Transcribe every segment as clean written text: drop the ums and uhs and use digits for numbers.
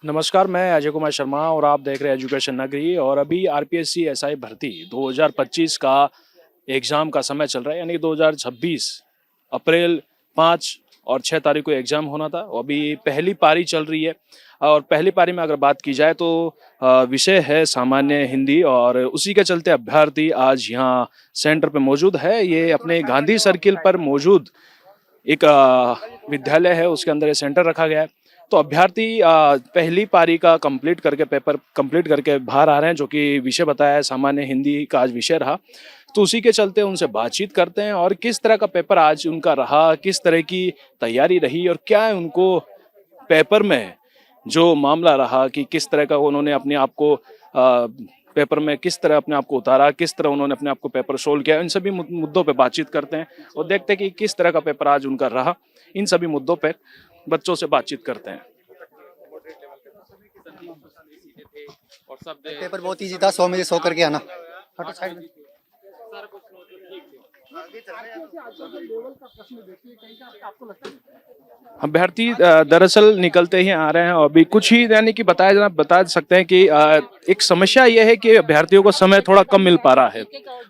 नमस्कार, मैं अजय कुमार शर्मा और आप देख रहे हैं एजुकेशन नगरी। और अभी आरपीएससी एसआई भर्ती 2025 का एग्ज़ाम का समय चल रहा है, यानी 2026 अप्रैल 5 और 6 तारीख को एग्ज़ाम होना था। अभी पहली पारी चल रही है और पहली पारी में अगर बात की जाए तो विषय है सामान्य हिंदी, और उसी के चलते अभ्यर्थी आज यहाँ सेंटर पे मौजूद है। ये अपने गांधी सर्किल पर मौजूद एक विद्यालय है, उसके अंदर ये सेंटर रखा गया है। तो अभ्यर्थी पहली पारी का कंप्लीट करके, पेपर कंप्लीट करके बाहर आ रहे हैं, जो कि विषय बताया है सामान्य हिंदी का आज विषय रहा। तो उसी के चलते उनसे बातचीत करते हैं और किस तरह का पेपर आज उनका रहा, किस तरह की तैयारी रही और क्या उनको पेपर में जो मामला रहा कि किस तरह का उन्होंने अपने आप को पेपर में किस तरह अपने आप को उतारा, किस तरह उन्होंने अपने आप को पेपर सोल्व किया। इन सभी मुद्दों पे बातचीत करते हैं और देखते हैं कि किस तरह का पेपर आज उनका रहा। इन सभी मुद्दों पे बच्चों से बातचीत करते हैं। और सब पेपर बहुत इजी था। 100 में से 100 करके आना। हटो साइड में। अभ्यर्थी दरअसल निकलते ही आ रहे हैं और अभी कुछ ही यानी कि बता सकते हैं कि एक समस्या यह है कि अभ्यर्थियों को समय थोड़ा कम मिल पा रहा है।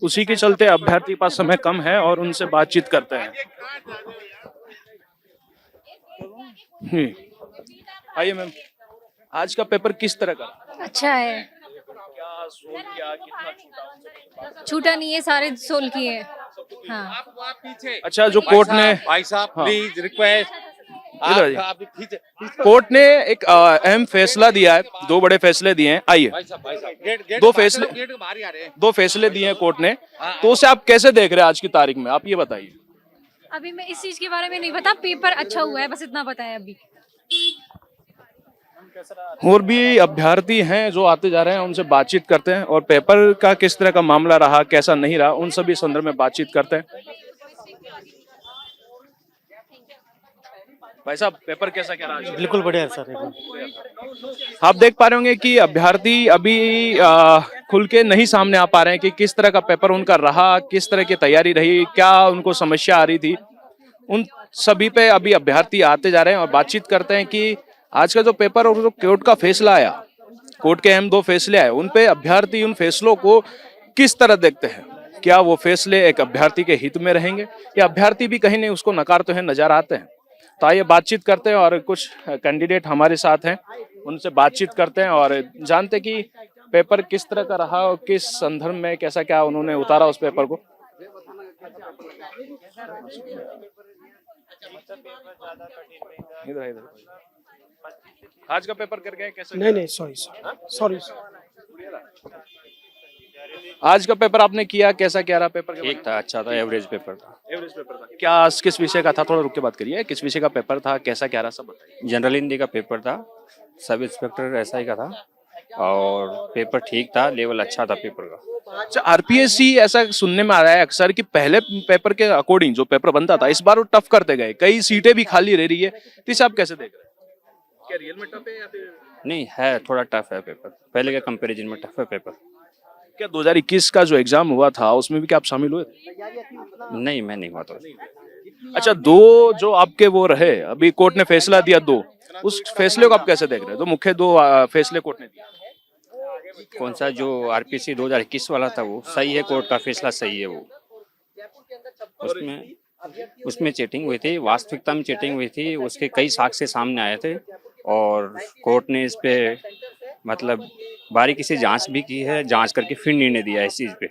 उसी के चलते अभ्यर्थी के पास समय कम है और उनसे बातचीत करते हैं। आइए मैम, आज का पेपर किस तरह का? अच्छा है। क्या सोल्व किया, कितना छूटा? छूटा नहीं है, सारे सोल्व किए हैं। हाँ। आप पीछे। अच्छा, जो कोर्ट ने भाई साहब हाँ। Please request. इधर आइए। आप पीछे। कोर्ट ने एक अहम फैसला दिया है, दो बड़े फैसले दिए हैं। आइए, भाई साहब गेट दो फैसले गेट के बाहर ही आ रहे हैं। दो फैसले दिए हैं कोर्ट ने, तो उसे आप कैसे देख रहे हैं आज की तारीख में, आप ये बताइए। अभी मैं इस चीज के बारे में नहीं पता, पेपर अच्छा हुआ है, बस इतना पता है अभी। और भी अभ्यर्थी हैं जो आते जा रहे हैं, उनसे बातचीत करते हैं और पेपर का किस तरह का मामला रहा, कैसा नहीं रहा, उन सभी संदर्भ में बातचीत करते हैं। भाई साहब, पेपर कैसा क्या रहा? बिल्कुल बढ़िया है सर एकदम। आप देख पा रहे होंगे कि अभ्यर्थी अभी खुल के नहीं सामने आ पा रहे हैं कि किस तरह का पेपर उनका रहा, किस तरह की तैयारी रही, क्या उनको समस्या आ रही थी। उन सभी पे अभी अभ्यर्थी आते जा रहे हैं और बातचीत करते हैं कि आज का जो पेपर और जो कोर्ट का फैसला आया, कोर्ट के अहम दो फैसले आए, उन पे अभ्यर्थी उन फैसलों को किस तरह देखते हैं। क्या वो फैसले एक अभ्यर्थी के हित में रहेंगे या अभ्यर्थी भी कहीं नहीं उसको नकारते हैं, नजर आते हैं। तो आइए बातचीत करते हैं और कुछ कैंडिडेट हमारे साथ हैं, उनसे बातचीत करते हैं और जानते हैं कि पेपर किस तरह का रहा और किस संदर्भ में कैसा क्या उन्होंने उतारा उस पेपर को। इधर इधर आज का पेपर कर गए कैसे? नहीं सॉरी सॉरी। आज का पेपर आपने किया, कैसा क्या रहा पेपर? ठीक था, अच्छा था, एवरेज पेपर था। एवरेज पेपर था क्या? किस विषय का था? थोड़ा रुक के बात करिए। किस विषय का पेपर था, कैसा क्या रहा, सब बताइए। जनरल हिंदी का पेपर था, सब इंस्पेक्टर एसआई का था और पेपर ठीक था, लेवल अच्छा था पेपर का। अच्छा, आरपीएससी ऐसा सुनने में आ रहा है अक्सर कि पहले पेपर के अकॉर्डिंग जो पेपर बनता था, इस बार वो टफ करते गए, कई सीटें भी खाली रह रही है। तो इसे आप कैसे देख रहे हैं? क्या रियल में टफ है या फिर नहीं है, थोड़ा टफ है पेपर, पहले के कंपैरिजन में टफ है पेपर। क्या 2021 का जो एग्जाम हुआ था उसमें भी क्या आप शामिल हुए थे? नहीं, मैं नहीं हुआ था। अच्छा, दो जो आपके वो रहे, अभी कोर्ट ने फैसला दिया दो, उस फैसले को आप कैसे देख रहे हैं? तो मुख्य दो फैसले कोर्ट ने दिया। कौन सा जो आरपीसी 2021 वाला था वो सही है, कोर्ट का फैसला सही है। वो उसमें चीटिंग हुई थी, वास्तविकता में चीटिंग हुई थी, उसके कई साक्ष्य सामने आए थे और कोर्ट ने इस पे मतलब बारीकी से जांच भी की है, जांच करके फिर निर्णय दिया है इस चीज पे।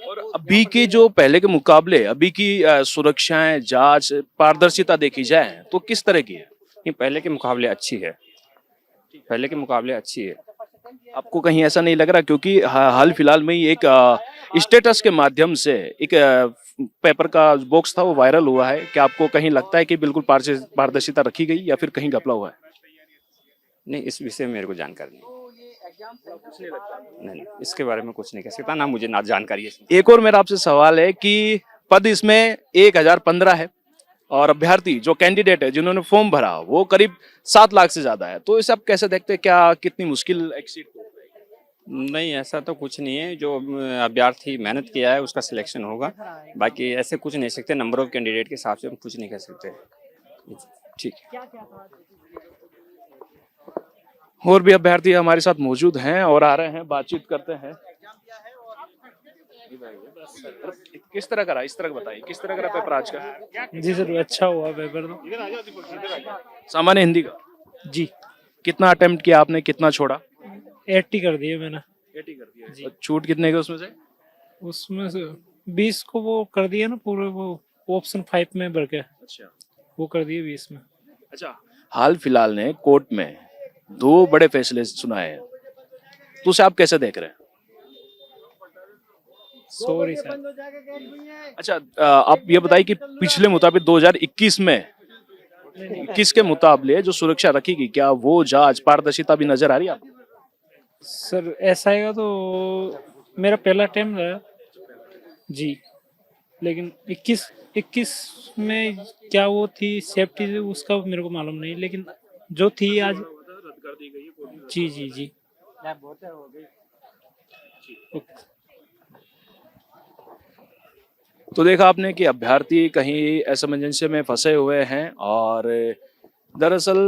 और अभी के जो पहले के मुकाबले अभी की सुरक्षाएं, जांच, पारदर्शिता देखी जाए तो किस तरह की है? ये पहले के मुकाबले अच्छी है, पहले के मुकाबले अच्छी है। आपको कहीं ऐसा नहीं लग रहा? क्योंकि हाल फिलहाल में ही एक स्टेटस के माध्यम से एक पेपर का बॉक्स था, वो वायरल हुआ है। क्या आपको कहीं लगता है कि बिल्कुल पारदर्शिता रखी गई या फिर कहीं घपला हुआ है? नहीं, इस विषय में मेरे को जानकारी नहीं। नहीं, इसके बारे में कुछ नहीं कह सकता, ना मुझे ना जानकारी है। एक और मेरा आपसे सवाल है कि पद इसमें 1015 है और अभ्यर्थी जो कैंडिडेट है जिन्होंने फॉर्म भरा वो करीब 7 लाख से ज्यादा है। तो इसे आप कैसे देखते हैं? क्या कितनी मुश्किल एक्सीट? नहीं, ऐसा तो कुछ नहीं है, जो अभ्यर्थी मेहनत किया है उसका सिलेक्शन होगा। बाकी ऐसे कुछ नहीं सकते, नंबर ऑफ कैंडिडेट के हिसाब से हम कुछ नहीं कह सकते। ठीक है। और भी अभ्यर्थी हमारे साथ मौजूद हैं और आ रहे हैं, बातचीत करते हैं। किस तरह का रहा, इस तरह का बताइए, किस तरह का रहा पेपर आज का? जी सर, अच्छा हुआ पेपर तो। सामान्य हिंदी का जी, कितना अटेम्प्ट किया आपने, कितना छोड़ा? 80 कर दिए मैंने। 80 कर दिया। जी। और छूट कितने के उसमें से? उसमें से 20 को वो कर दिया ना पूरे, वो ऑप्शन 5 में भर के अच्छा वो कर दिए 20 में। अच्छा, हाल फिलहाल ने कोर्ट में 2 बड़े फैसले सुनाए हैं, तो उसे आप कैसे देख रहे हैं? Sorry sir. अच्छा, आप ये बताइए कि पिछले मुताबिक 2021 में 21 के मुकाबले जो सुरक्षा रखी गई, क्या वो जांच पारदर्शिता भी नजर आ रही है आपको? सर ऐसा आएगा तो मेरा पहला अटेम्प्ट रहा जी, लेकिन 21 में क्या वो थी सेफ्टी, उसका मेरे को मालूम नहीं, लेकिन जो थी आज। जी जी जी। ओके। तो देखा आपने कि अभ्यर्थी कहीं असमंजस में फंसे हुए हैं और दरअसल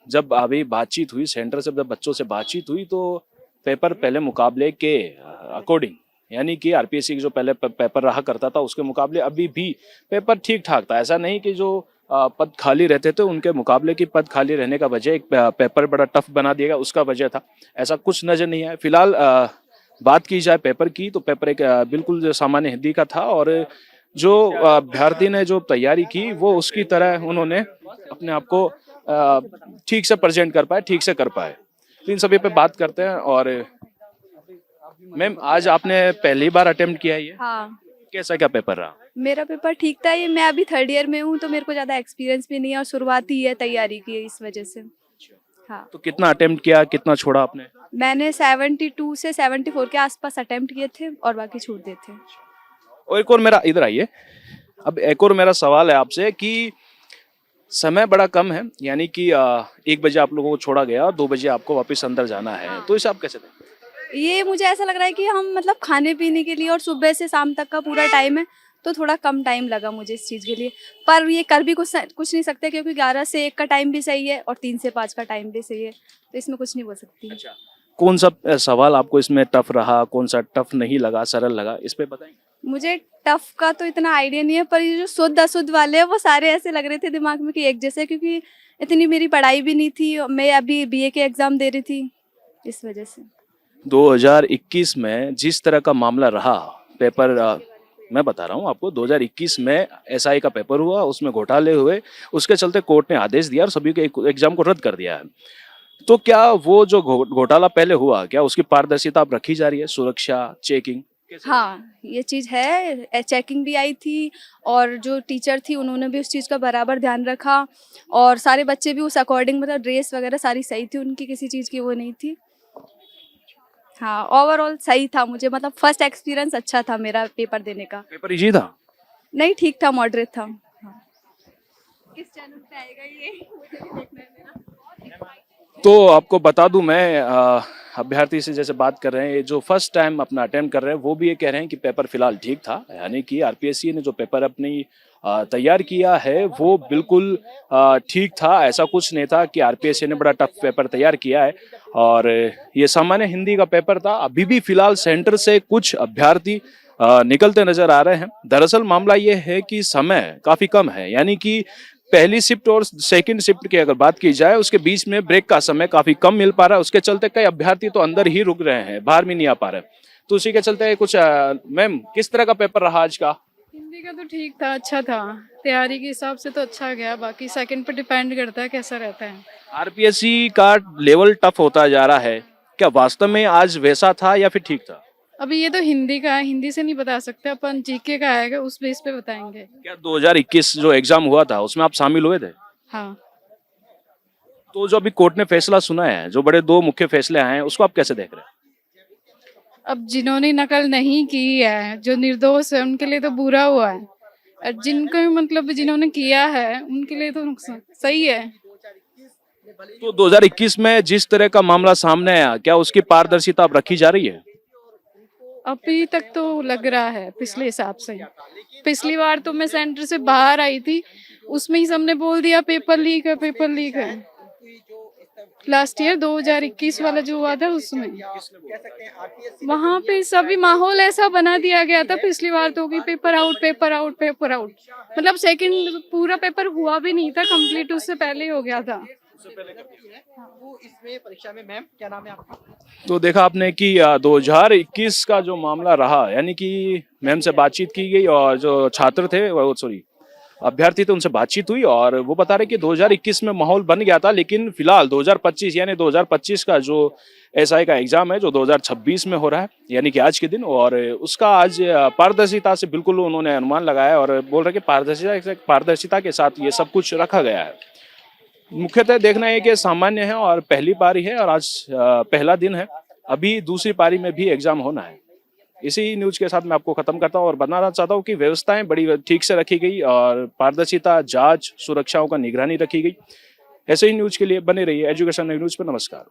जब अभी बातचीत हुई सेंटर से, जब बच्चों से बातचीत हुई तो पेपर पहले मुकाबले के अकॉर्डिंग, यानी कि आरपीएससी जो पहले पेपर रहा करता था उसके मुकाबले अभी भी पेपर ठीक ठाक था। ऐसा नहीं कि जो पद खाली रहते थे उनके मुकाबले की पद खाली रहने का वजह एक पेपर बड़ा टफ बना दिया उसका वजह था, ऐसा कुछ नजर नहीं आया। फिलहाल बात की जाए पेपर की तो पेपर एक बिल्कुल जो सामान्य हिंदी का था और जो अभ्यर्थी ने जो तैयारी की वो उसकी तरह उन्होंने अपने आप को ठीक से प्रेजेंट कर पाए, ठीक से कर पाए। तो इन सभी पे बात करते हैं। और मैम, आज आपने पहली बार अटेम्प्ट किया है ये, हाँ, कैसा क्या पेपर रहा? मेरा पेपर ठीक था। ये मैं अभी 3rd ईयर में हूँ तो मेरे को ज़्यादा एक्सपीरियंस भी नहीं है और शुरुआत ही है तैयारी की, इस वजह से। हाँ, तो कितना अटेम्प्ट किया, कितना छोड़ा आपने? मैंने 72 से 74 के आसपास अटेम्प्ट किए थे और बाकी छूट दिए थे। और एक और मेरा, इधर आइए, अब एक और मेरा सवाल है आपसे कि समय बड़ा कम है, यानी कि 1 बजे आप लोगों को छोड़ा गया और 2 बजे आपको वापस अंदर जाना है, तो इसे आप कैसे देखें? ये मुझे ऐसा लग रहा है कि हम मतलब खाने पीने के लिए और सुबह से शाम तक का पूरा टाइम है, तो थोड़ा कम टाइम लगा मुझे इस चीज़ के लिए। पर ये कर भी कुछ नहीं सकते क्योंकि 11 से 1 का टाइम भी सही है और 3 से 5 का टाइम भी सही है, तो इसमें कुछ नहीं बोल सकती। अच्छा, कौन सा सवाल आपको इसमें टफ रहा, कौन सा टफ नहीं लगा, सरल लगा, इस पे बताएंगे? मुझे टफ का तो इतना आइडिया नहीं है, पर ये जो शुद्ध अशुद्ध वाले हैं वो सारे ऐसे लग रहे थे दिमाग में कि एक जैसे, क्योंकि इतनी मेरी पढ़ाई भी नहीं थी, मैं अभी बीए के एग्जाम दे रही थी, इस वजह से। 2021 में जिस तरह का मामला रहा पेपर, मैं बता रहा हूँ आपको, 2021 में एसआई का पेपर हुआ, उसमें घोटाले हुए, उसके चलते कोर्ट ने आदेश दिया और सभी के एग्जाम को रद्द कर दिया है। तो क्या वो जो घोटाला पहले हुआ, क्या उसकी पारदर्शिता अब रखी जा रही है, सुरक्षा, चेकिंग? हाँ, ये चीज़ है, चेकिंग भी आई थी और जो टीचर थी उन्होंने भी उस चीज़ का बराबर ध्यान रखा और सारे बच्चे भी उस अकॉर्डिंग, मतलब ड्रेस वगैरह सारी सही थी उनकी, किसी चीज़ की वो नहीं थी। हाँ, ओवरऑल सही था मुझे, मतलब फर्स्ट एक्सपीरियंस अच्छा था मेरा पेपर देने का। पेपर इजी था? नहीं, ठीक था, मॉडरेट था। हाँ। किस चैनल पे आएगा ये मुझे भी देखना है मेरा। तो आपको बता दूं, मैं अभ्यर्थी से जैसे बात कर रहे हैं, ये जो फर्स्ट टाइम अपना अटेम्प्ट कर रहे हैं वो भी ये कह रहे हैं कि पेपर फिलहाल ठीक था, यानी कि आरपीएससी ने जो पेपर अपनी तैयार किया है वो बिल्कुल ठीक था, ऐसा कुछ नहीं था कि आरपीएससी ने बड़ा टफ पेपर तैयार किया है। और ये सामान्य हिंदी का पेपर था। अभी भी फिलहाल सेंटर से कुछ अभ्यर्थी निकलते नजर आ रहे हैं। दरअसल मामला ये है कि समय काफी कम है, यानी कि पहली शिफ्ट और सेकंड शिफ्ट की अगर बात की जाए उसके बीच में ब्रेक का समय काफी कम मिल पा रहा है, उसके चलते कई अभ्यर्थी तो अंदर ही रुक रहे हैं, बाहर भी नहीं आ पा रहे। तो उसी के चलते कुछ मैम, किस तरह का पेपर रहा आज का? हिंदी का तो ठीक था, अच्छा था, तैयारी के हिसाब से तो अच्छा गया, बाकी सेकंड पे डिपेंड करता है कैसा रहता है। आरपीएससी का लेवल टफ होता जा रहा है, क्या वास्तव में आज वैसा था या फिर ठीक था? अभी ये तो हिंदी का है, हिंदी से नहीं बता सकते अपन, जीके का आएगा उस बेस पे बताएंगे। क्या 2021 जो एग्जाम हुआ था उसमें आप शामिल हुए थे? हाँ, तो जो अभी कोर्ट ने फैसला सुना है, जो बड़े 2 मुख्य फैसले आए हैं, उसको आप कैसे देख रहे हैं? अब जिन्होंने नकल नहीं की है, जो निर्दोष है उनके लिए तो बुरा हुआ है, और जिनको मतलब जिन्होंने किया है उनके लिए तो नुकसान सही है। तो 2021 में जिस तरह का मामला सामने आया, क्या उसकी पारदर्शिता अब रखी जा रही है? अभी तक तो लग रहा है पिछले हिसाब से। पिछली बार तो मैं सेंटर से बाहर आई थी, उसमें ही सबने बोल दिया पेपर लीक है, पेपर लीक है। लास्ट ईयर 2021 वाला जो हुआ था उसमें वहाँ पे सभी माहौल ऐसा बना दिया गया था पिछली बार तो कि paper out paper out paper out, मतलब सेकंड पूरा पेपर हुआ भी नहीं था कंप्लीट, उससे पहले ही हो गया था। वो इसमें परीक्षा में मैम क्या नाम है आपका? तो देखा आपने कि 2021 का जो मामला रहा, यानी कि मैम से बातचीत की गई और जो छात्र थे वो सॉरी अभ्यर्थी थे उनसे बातचीत हुई और वो बता रहे कि 2021 में माहौल बन गया था, लेकिन फिलहाल 2025 यानी 2025 का जो एसआई का एग्जाम है जो 2026 में हो रहा है यानी कि आज के दिन, और उसका आज पारदर्शिता से बिल्कुल उन्होंने अनुमान लगाया और बोल रहे कि पारदर्शिता के साथ ये सब कुछ रखा गया है। मुख्यतः देखना है कि सामान्य है और पहली पारी है और आज पहला दिन है, अभी दूसरी पारी में भी एग्जाम होना है। इसी न्यूज के साथ मैं आपको खत्म करता हूं और बताना चाहता हूं कि व्यवस्थाएं बड़ी ठीक से रखी गई और पारदर्शिता, जांच, सुरक्षाओं का निगरानी रखी गई। ऐसे ही न्यूज के लिए बने रहिए एजुकेशन न्यूज पर। नमस्कार।